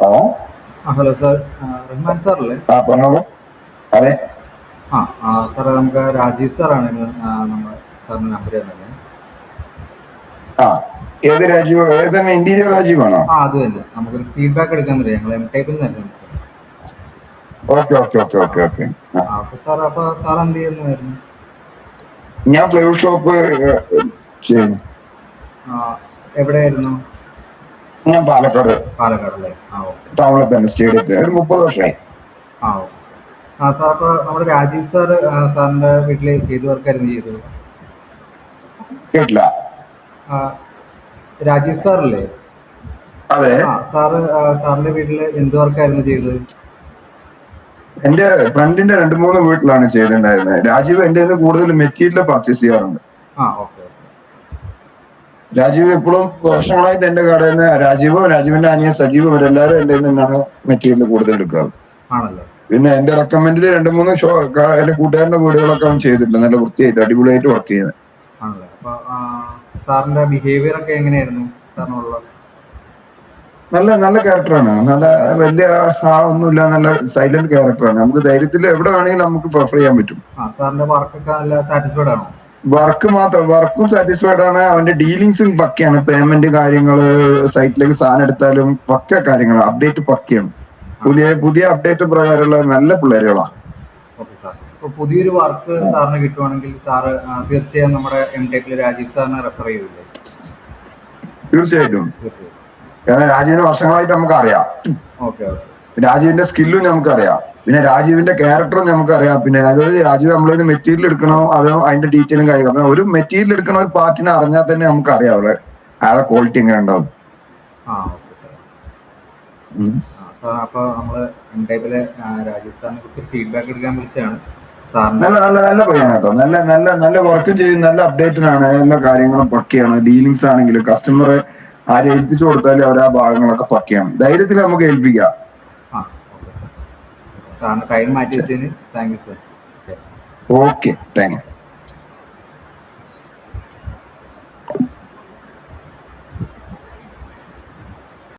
Hello hello sir. Rahman സാറല്ലേ? പറഞ്ഞോളൂ. അതെ. സാറേ, നമുക്ക് രാജീവ് സാറാണ് നമ്മൾ സാറിന് നമ്പർ തന്നത്. ആ ഏത് രാജീവ്? ഏതാണ്? ഇന്റീരിയർ രാജീവാണോ? അത് തന്നെ. നമുക്കൊരു ഫീഡ്ബാക്ക് എടുക്കാൻ പറ്റില്ല. ഞങ്ങൾ എം ടൈപ്പിൽ നിന്നായിരുന്നു sir. Okay okay okay okay okay. അപ്പോൾ സാർ എന്ത് ചെയ്യുന്നതായിരുന്നു? ഞാൻ ഫ്ലവർ ഷോപ്പ് ചെയ്യുന്നു. എവിടെയായിരുന്നു? ഞാൻ പാലക്കാട് പാലക്കാടല്ലേ? ഓക്കെ. ടൗണിൽ തന്നെ, സ്റ്റേഡിയത്തിൽ ഒരു 30 വർഷമായി. Okay sir. സാർ, അപ്പോൾ നമ്മുടെ രാജീവ് സാർ സാറിൻ്റെ വീട്ടിൽ ഏത് വർക്കായിരുന്നു ചെയ്തത്? കേട്ടില്ല. ആ, രാജീവ് സാറല്ലേ? അതെ. സാറിൻ്റെ വീട്ടിൽ എന്ത് വർക്കായിരുന്നു ചെയ്തത്? എന്റെ ഫ്രണ്ടിന്റെ 2-3 വീട്ടിലാണ് ചെയ്തിട്ടുണ്ടായിരുന്നത്. രാജീവ് എന്റെ കൂടുതൽ മെറ്റീരിയൽ പർച്ചേസ് ചെയ്യാറുണ്ട്. ഓക്കെ. രാജീവ് എപ്പോഴും വർഷങ്ങളായിട്ട് എന്റെ കടയിൽ നിന്ന് രാജീവിന്റെ അനിയൻ സജീവ് ഇവരെല്ലാരും എന്റെ നിന്നാണ് മെറ്റീരിയൽ കൂടുതൽ എടുക്കാറ്. ആണല്ലേ? പിന്നെ എന്റെ റെക്കമെൻഡിൽ 2-3 ഷോ എന്റെ കൂട്ടുകാരന്റെ വീടുകളൊക്കെ അവൻ ചെയ്തിട്ടുണ്ട്. നല്ല വൃത്തിയായിട്ട് അടിപൊളിയായിട്ട് വർക്ക് ചെയ്യുന്നത്. ആണല്ലേ? അപ്പോൾ സാറിന്റെ ബിഹേവിയർ ഒക്കെ എങ്ങനെയായിരുന്നു സാറിനുള്ള? നല്ല നല്ല ക്യാരക്ടറാണ്. നല്ല വലിയ ആളൊന്നുമില്ല. നല്ല സൈലന്റ് ക്യാരക്ടറാണ്. നമുക്ക് ധൈര്യത്തിൽ എവിടെ വേണമെങ്കിലും നമുക്ക് പെർഫർ ചെയ്യാൻ പറ്റും. സാറിന്റെ വർക്കൊക്കെ നല്ല സാറ്റിസ്ഫൈഡ് ആണോ? വർക്കും സാറ്റിസ്ഫൈഡ് ആണ്. അവന്റെ ഡീലിങ്സും പക്കയാണ്. പേയ്മെന്റ് കാര്യങ്ങള്, സൈറ്റിലേക്ക് സാധനം എടുത്താലും പക്ക കാര്യങ്ങൾ, അപ്ഡേറ്റ് പക്കയാണ്. പുതിയ അപ്ഡേറ്റ് പ്രകാരമുള്ള നല്ല പിള്ളേരുകളാണ്. Okay sir. ഇപ്പോൾ പുതിയൊരു വർക്ക് സാറിന് കിട്ടുവാണെങ്കിൽ സാറ് തീർച്ചയായും നമ്മുടെ എം ടെക്കിൽ രാജീവ് സാറിനെ റെഫർ ചെയ്യില്ലേ? തീർച്ചയായിട്ടും. കാരണം രാജീവിന്റെ വർഷങ്ങളായിട്ട് നമുക്ക് അറിയാം. രാജീവിന്റെ സ്കില്ലും നമുക്കറിയാം. പിന്നെ രാജീവിന്റെ ക്യാരക്ടറും നമുക്കറിയാം. പിന്നെ അതായത് രാജീവ് നമ്മളിന്ന് മെറ്റീരിയൽ എടുക്കണോ അതോ അതിന്റെ ഡീറ്റെയിലും കാര്യങ്ങളും, ഒരു മെറ്റീരിയൽ എടുക്കണ ഒരു പാർട്ടിനെ അറിഞ്ഞാൽ തന്നെ നമുക്കറിയാം അവിടെ അയാളെ ക്വാളിറ്റി എങ്ങനെ ഉണ്ടാവും. അപ്പോൾ നമ്മള് എം ടൈപ്പിലെ രാജീവ് സാറിനെ കുറിച്ച് ഫീഡ്ബാക്ക് എടുക്കാൻ വിളിച്ചാണ്. നല്ല നല്ല നല്ല പയ്യനാണ് കേട്ടോ. നല്ല നല്ല നല്ല വർക്കും ചെയ്യും. നല്ല അപ്ഡേറ്റഡാണ്. എല്ലാ കാര്യങ്ങളും പക്കയാണ്. ഡീലിങ്സ് ആണെങ്കിലും കസ്റ്റമറെ ആരെ ഏൽപ്പിച്ചു കൊടുത്താലും അവരാ ഭാഗങ്ങളൊക്കെ പക്കയാണ്. ധൈര്യത്തിൽ നമുക്ക് ഏൽപ്പിക്കാം. സാറിന് ടൈം മാറ്റി വെച്ചതിന് thank you sir. Okay, thank you.